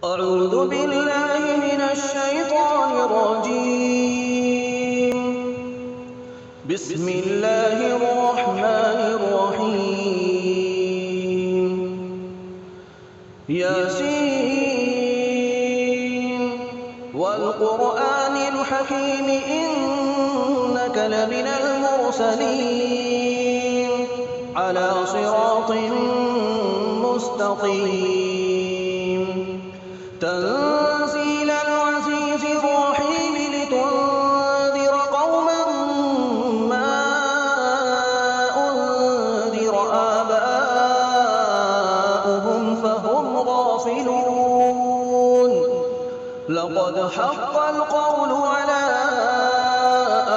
أعوذ بالله من الشيطان الرجيم. بسم الله الرحمن الرحيم. ياسين والقرآن الحكيم إنك لمن المرسلين على صراط مستقيم. تنزيل العزيز الرحيم لتنذر قوما ما أنذر آباؤهم فهم غافلون. لقد حق القول على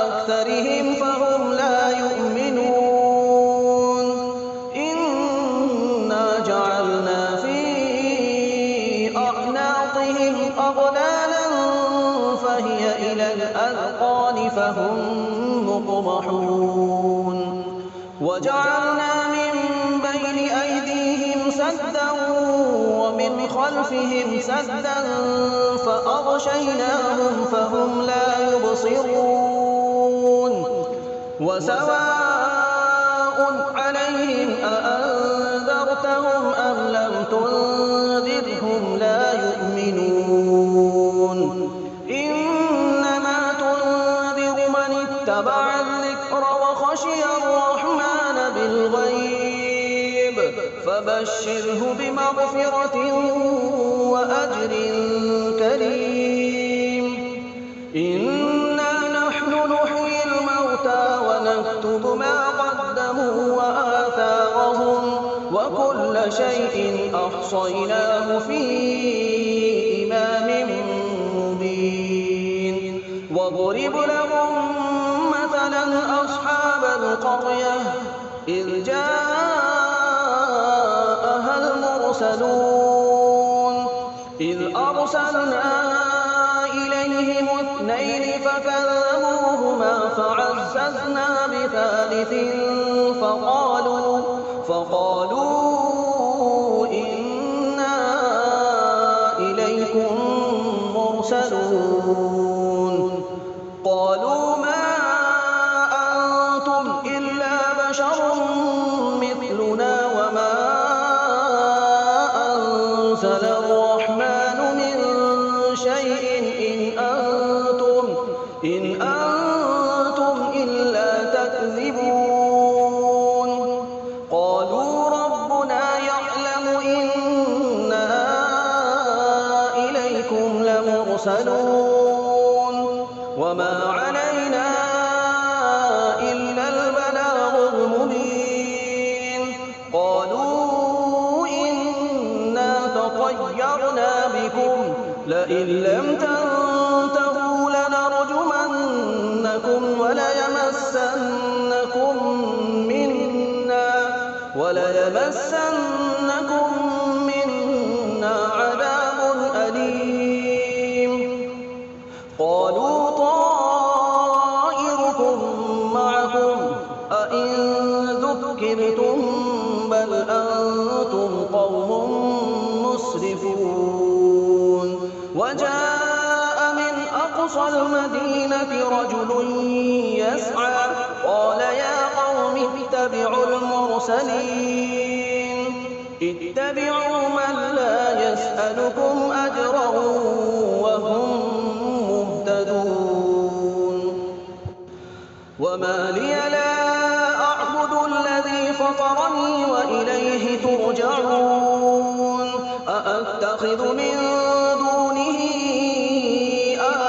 أكثرهم فهم لا يؤمنون. إنا جعلنا في أعناقهم أغلالا فهي إلى الأذقان فهم مقمحون. وجعلنا من بين أيديهم سدا ومن خلفهم سدا فأغشيناهم فهم لا يبصرون. وسواء عليهم أأنذرتهم أم لم تنذرهم لا يؤمنون. إنما تنذر من اتبع الذكر وخشي الرحمن بالغيب فبشره بمغفرة وأجر كريم. إنا نحن نحيي الموتى ونكتب ما قدموا وآثارهم وكل شيء أحصيناه في إمام مبين. واضرب لهم مثلا أصحاب القرية إذ جاءها المرسلون إذ أرسلنا إليهم اثنين فكذبوهما فعززنا بثالث فقالوا إنا إليكم مرسلون. قالوا ما أنتم إلا بشر مثلنا وما أنزل الرحمن من شيء إن أنتم إلا تكذبون. قالوا ربنا يعلم إنا إليكم لمرسلون وما علينا إلا البلاغ المبين. قالوا إنا تطيرنا بكم لئن لم تنتهوا لنرجمنكم وليمسنكم منا عذاب أليم. قالوا طائركم معكم أئن ذكرتم بل أنتم قوم مسرفون. وجاء من أقصى المدينة رجل يسعى قال يا قوم اتبعوا المرسلين اتبعوا من لا يسألكم أجرا وهم مهتدون. وما لي لا أعبد الذي فطرني وإليه ترجعون. أأتخذ من دونه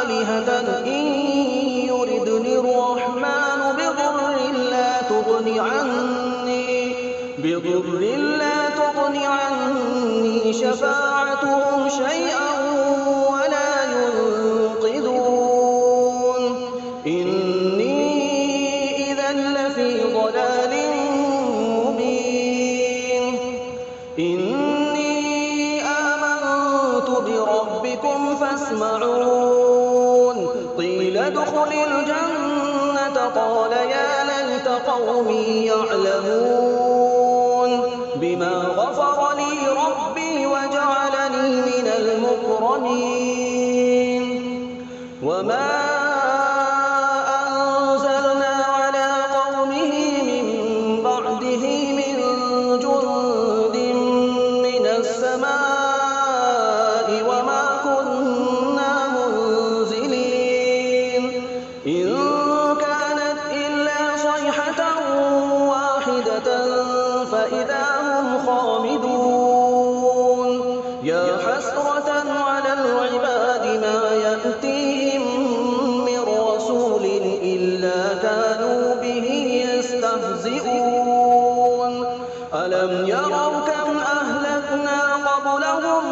آلهة إن يردني الرحمن بضر لا تغن عني شفاعتهم شيئا ولا ينقذون. إني إذا لفي ضلال مبين. إني آمنت بربكم فاسمعون. قيل ادخل الجنة قال يا ليت قومي يعلمون بما غفر لي ربي وجعلني من المكرمين وما أنزلنا على قومه من بعده من جند من السماء وما كنا منزلين إن كانت إلا صيحة واحدة فإذا هم خامدون يا حسرة على العباد ما يأتيهم من رسول إلا كانوا به يستهزئون ألم يروا كم أهلكنا قبلهم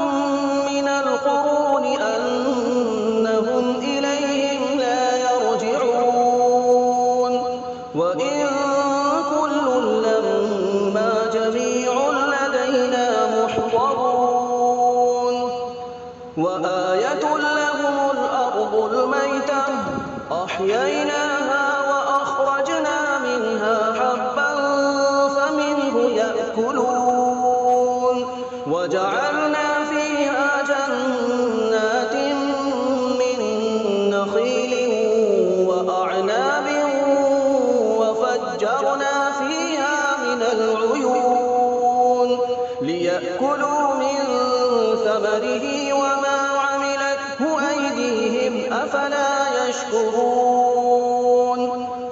من القرون أنهم إليهم لا يرجعون وإن كل لما جميع لدينا محضرون وآية لهم الأرض الميتة أحييناها وأخرجنا منها حبا فمنه يأكلون وجعلنا فيها جنات من نخيل وأعناب وفجرنا فيها من العيون ليأكلوا من ثمره وما عملته أيديهم أفلا يشكرون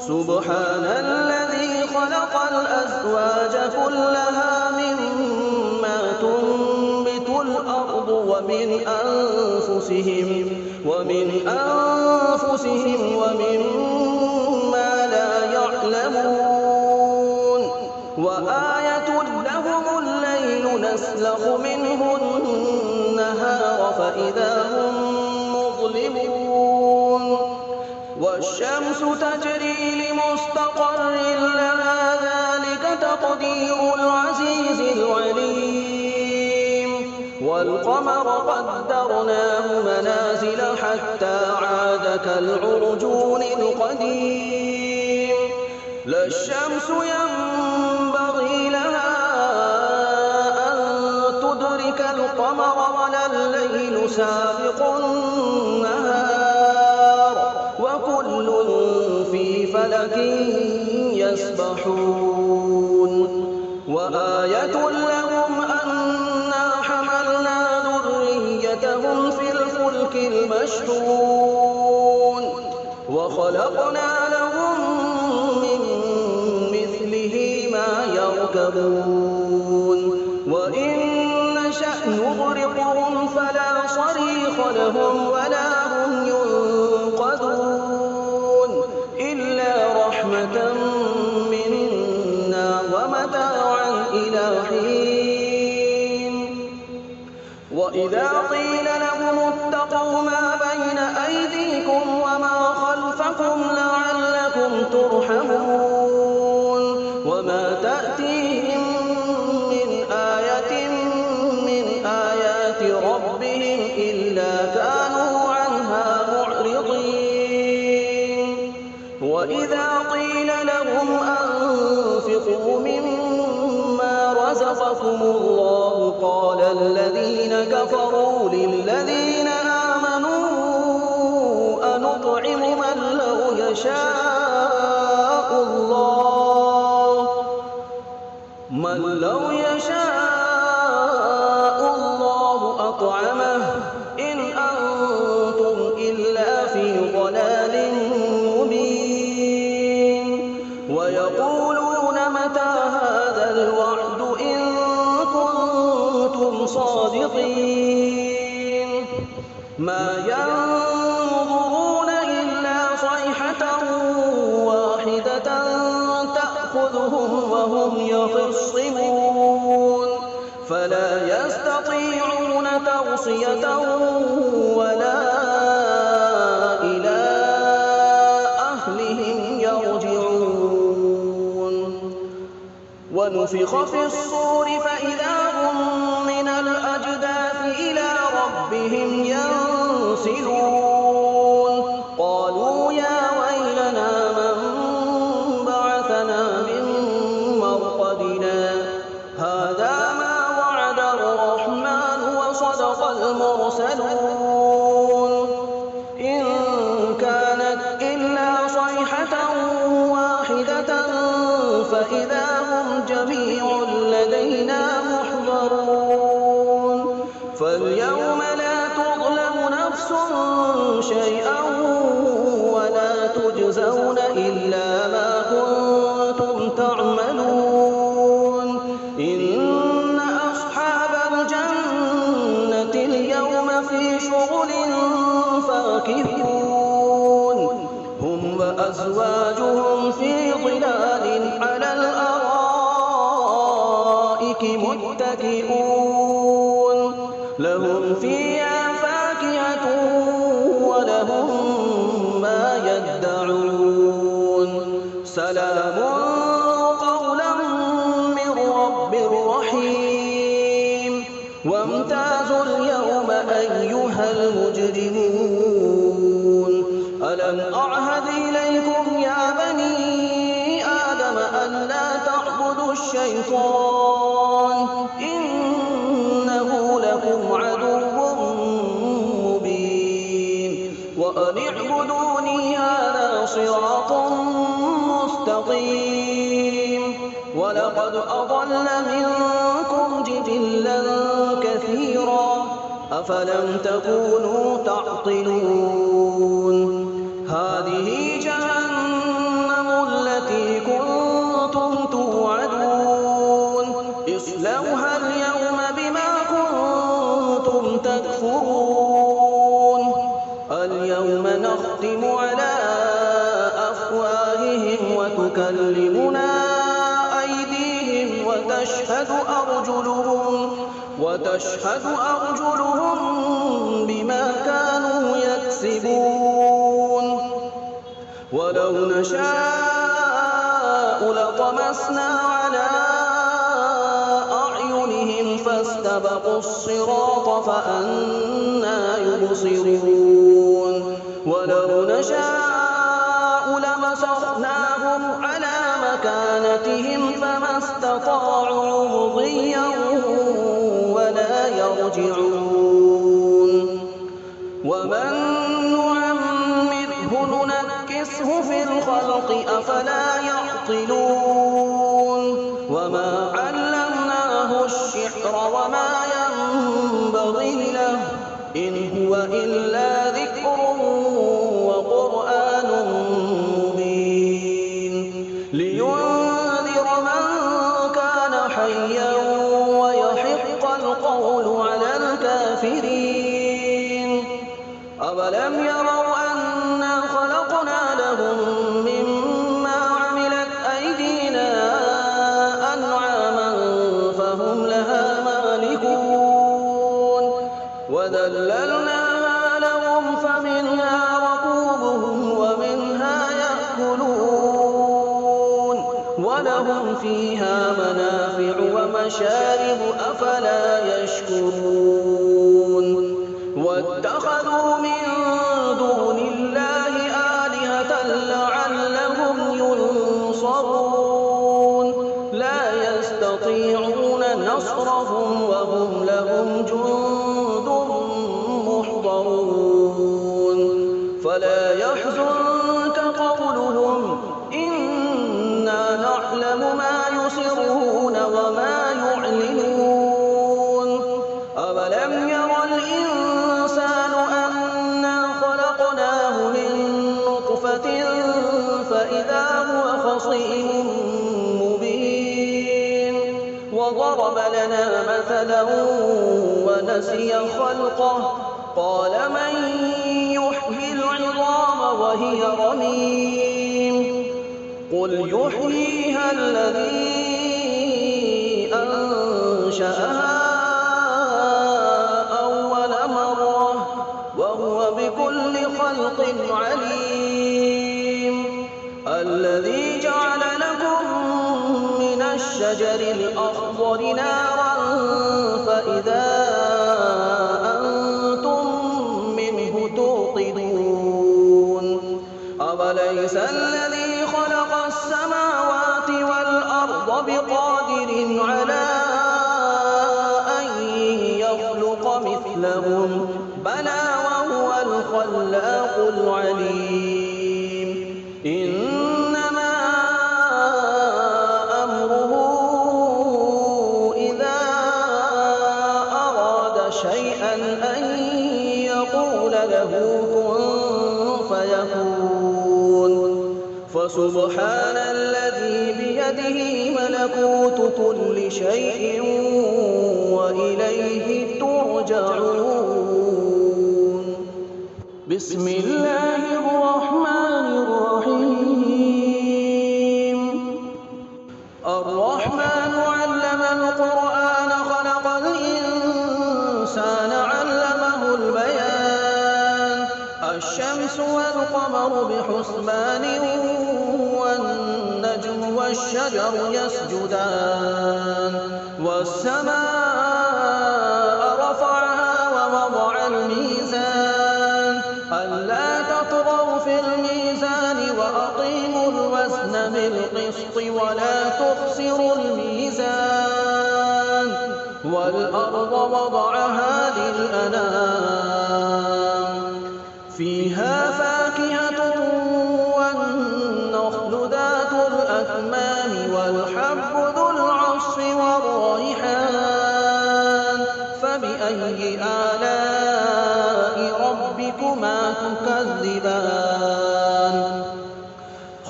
سبحان الذي خلق الأزواج كلها مما تنبت الأرض ومن أنفسهم ومما لا يعلمون وآية لهم الليل نسلخ منه النهار فإذا هم مظلمون والشمس تجري لمستقر لها ذلك تقدير العزيز العليم والقمر قدرناه منازل حتى عاد كالعرجون القديم لا الشمس ينبغي لها أن تدرك القمر ولا الليل سابق النهار وكل في فلك يسبحون وآية لهم أنا حملنا ذريتهم في الفلك المشحون وخلقنا لهم من مثله ما يركبون وإن نشأ نغرقهم فلا صريخ لهم ولا هم ينقذون إلا رحمة منا ومتاعا إلى حين وإذا قيل لهم اتقوا ما بين أيديكم وما خلفكم لعلكم ترحمون وما تأتيهم من آية من آيات ربهم إلا كانوا عنها معرضين وإذا قيل لهم أنفقوا مما رزقكم الله قال الذين كفروا للذين آمنوا أنطعم من لو يشاء الله أطعمه إن أنتم إلا في ضلال مبين ويقولون متى هذا الوعد إن كنتم صادقين ما ينظرون إلا صيحة واحدة تأخذهم وهم يخصمون فلا يستطيعون توصية ولا إلى أهلهم يرجعون ونفخ في الصور فإذا هم من الأجداث إلى ربهم ينسلون قالوا يا ويلنا من بعثنا من مرقدنا هذا ما وعد الرحمن وصدق يشهدون إن كانت إلا صيحة واحدة فإذا هم جميع لدينا محضرون فاليوم لا تظلم نفس شيئا ولا تجزون إلا ما كنتم تعملون إن أصحاب الجنة اليوم في شغل فاكهون هم وأزواجهم في ظلال على الأرائك متكئون لهم فيها فاكهة ولهم ما يدعون سلام قولا من رب رحيم وامتازوا اليوم أيها المجرمون ألم أعهد إليكم يا بني آدم ألا تعبدوا الشيطان إنه لكم عدو مبين وأن اعبدوني هذا صراط مستقيم ولقد أضل منكم جبلا كثيرا أفلم تكونوا تعقلون هذه جهنم التي كنتم توعدون اصلوها اليوم بما كنتم تكفرون اليوم نختم على أفواههم وتكلمنا أيديهم وتشهد أرجلهم بما كانوا يكسبون ولو نشاء لطمسنا على أعينهم فاستبقوا الصراط فأنى يبصرون ولو نشاء لمسخناهم على مكانتهم فما استطاعوا مضيا ولا يرجعون ومن نعمره ننكسه في الخلق أفلا يعقلون وما علمناه الشعر وما ينبغي له إن هو إلا ذكر وقرآن مبين لينذر من كان حيا ويحق القول على الكافرين أولم يروا أنا خلقنا لهم مما عملت أيدينا أنعاما فهم لها مالكون وذللناها لهم فمنها ركوبهم ومنها يأكلون ولهم فيها منافع ومشارب أفلا يشكرون واتخذوا من دون الله آلهة لعلهم ينصرون لا يستطيعون نصرهم وهم لهم جند محضرون فلا يحزنك قولهم إنا نعلم ما يسرون وما يعلنون أولم ير الإنسان أنا خلقناه من نطفة فإذا هو خصيم مبين وضرب لنا مثلا ونسي خلقه قال من يحيي العظام وهي رميم قل يحييها الذي أنشأها أول مرة وهو بكل خلق عليم الذي جعل لكم من الشجر الأخضر نارا فإذا أنتم منه توقدون أوليس الذي خلق السماوات والأرض بقادر على أن يخلق مثلهم بلى الخلاق العليم إنما أمره إذا أراد شيئا أن يقول له كن فيكون فسبحان الذي بيده ملكوت كل شيء وإليه ترجعون بسم الله الرحمن الرحيم الرحمن علم القرآن خلق الإنسان علمه البيان الشمس والقمر بحسبان والنجم والشجر يسجدان والسماء رفعها ووضع الميزان ألا تطغوا في الميزان وأقيموا الوزن بالقسط ولا تخسروا الميزان والأرض وضعها للأنام فيها فاكهة والنخل ذات الأكمام والحب ذو العصف والريحان فبأي آلاء ربكما تكذبان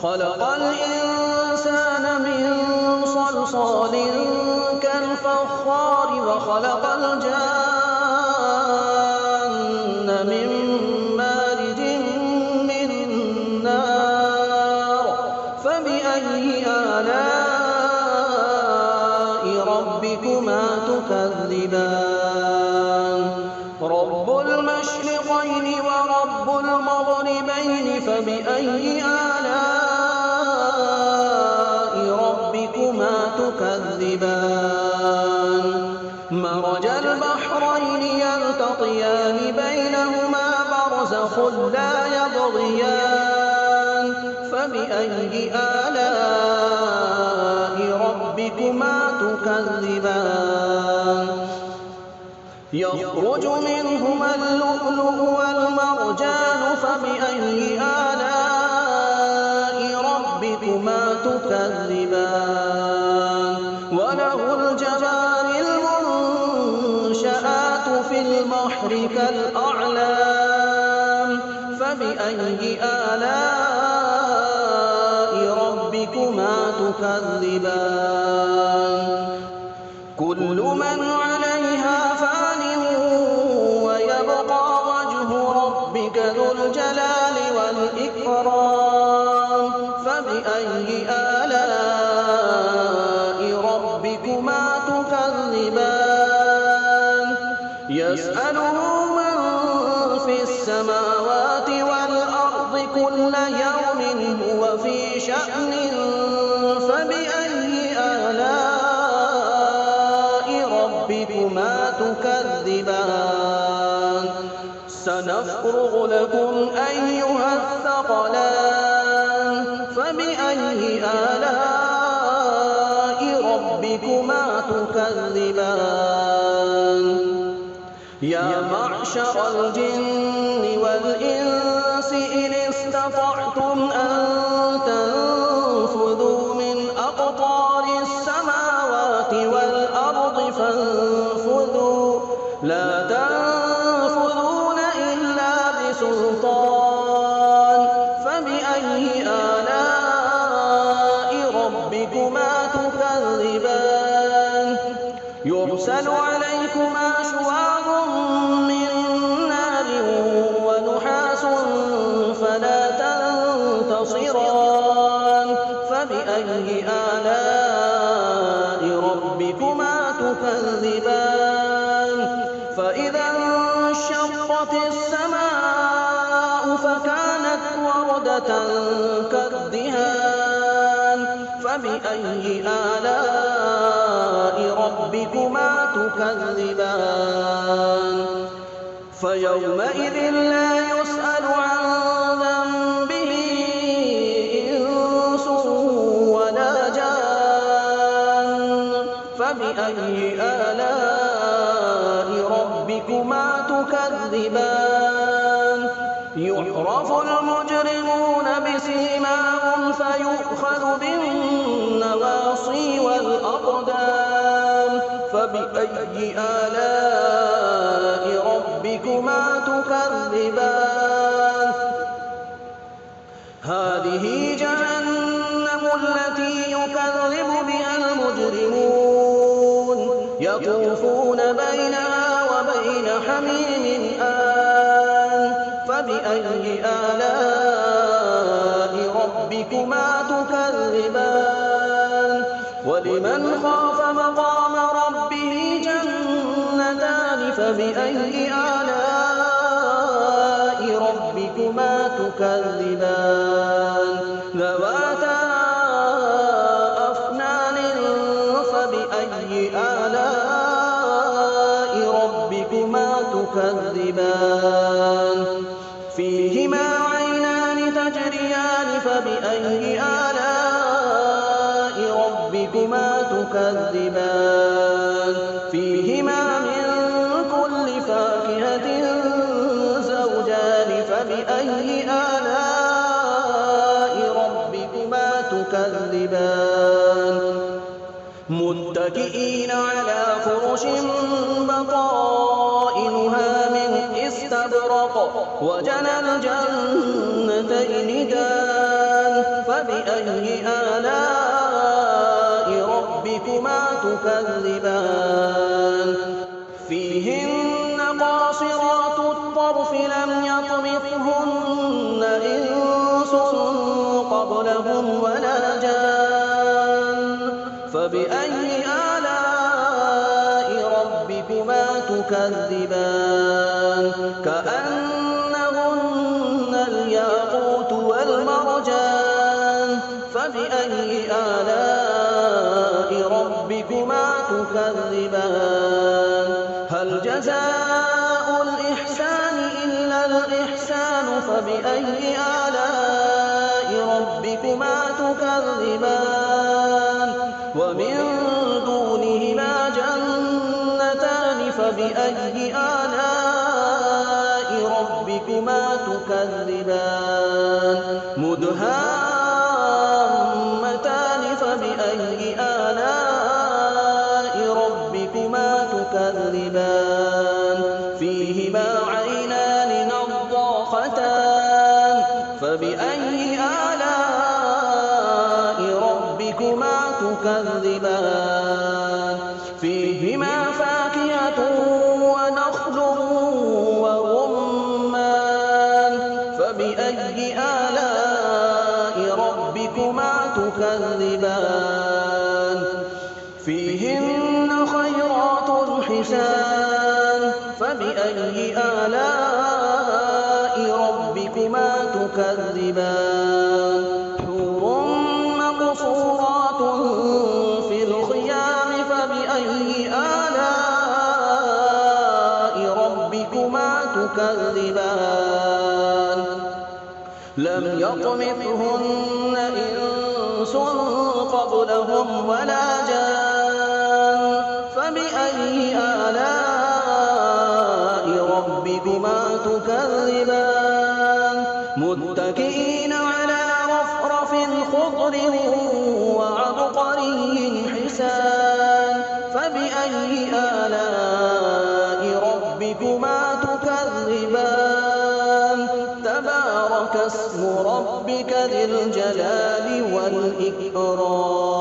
خلق الإنسان من صلصال كالفخار وخلق الجان من مارج من نار فبأي آلاء ربكما تكذبان رب المشرقين ورب المغربين فبأي آلاء ربكما تكذبان مرج البحرين يلتقيان بينهما برزخ لا يبغيان فبأي آلاء ربكما تكذبان يخرج منهما اللؤلؤ والمرجان فبأي آلاء ربكما تكذبان وله الجوار المنشآت في البحر كالأعلام فبأي آلاء ربكما تكذبان كل من عليها فان ويبقى وجه ربك ذو الجلال والإكرام فبأي آلاء ربكما تكذبان يسأله من في السماوات والأرض كل يوم هو في شأن فبأي آلاء ربكما تكذبان سنفرغ لكم أيها الثقلان فبأي آلاء ربكما تكذبان يا معشر الجن والإنس إن استطعتم أن تنفذوا من أقطار السماوات والأرض فانفذوا لا تنفذون إلا بسلطان فبأي آلاء ربكما تكذبان يرسل عليكما شواظ من نار ونحاس فلا تنتصران فبأي آلاء ربكما تكذبان فإذا انشقت السماء فكانت وردة كالدهان فبأي آلاء ربكما تكذبان فيومئذ لا يسأل عن ذنبه إنس ولا جان فبأي آلاء ربكما تكذبان يعرف المجرمون بسيماهم فيؤخذ بالنواصي والأقدام فبأي آلاء ربكما تكذبان هذه جهنم التي يكذب بها المجرمون يطوفون بينها وبين حميم آن فبأي آلاء ربكما تكذبان ولمن خاف مقام ربه جنتان فبأي آلاء ربكما تكذبان ذواتا أفنان فبأي آلاء ربكما تكذبان فيهما عينان تجريان فبأي آلاء ربكما تكذبان فيهما من كل فاكهة زوجان فبأي آلاء ربكما تكذبان متكئين على فرش بطائنها من استبرق وجنى الجنتين دان فبأي آلاء ربكما تكذبان فيهن قاصرات الطرف لم يطمثهن إنس قبلهم ولا جان فبأي آلاء ربكما تكذبان كأنهن الياقوت والمرجان فبأي آلاء ربكما تكذبان هل جزاء الإحسان إلا الإحسان فبأي آلاء ربكما تكذبان ومن دونهما جنتان فبأي آلاء ربكما تكذبان مدهامتان فبأي آلاء ربكما تكذبان فيهما عينان نضاختان فبأي آلاء ربكما تكذبان فيهما فاكهة ونخل ورمان فبأي آلاء ربكما تكذبان فيهن خيرات حسان فبأي آلاء ربكما تكذبان حور مقصورات في الخيام فبأي آلاء ربكما تكذبان لم يطمثهن إنس قبلهم ولا جان فبأي آلاء ربكما تكذبان متكئين على رفرف خضر وعبقري حسان فبأي آلاء ربكما تكذبان تبارك اسم ربك ذي الجلال والإكرام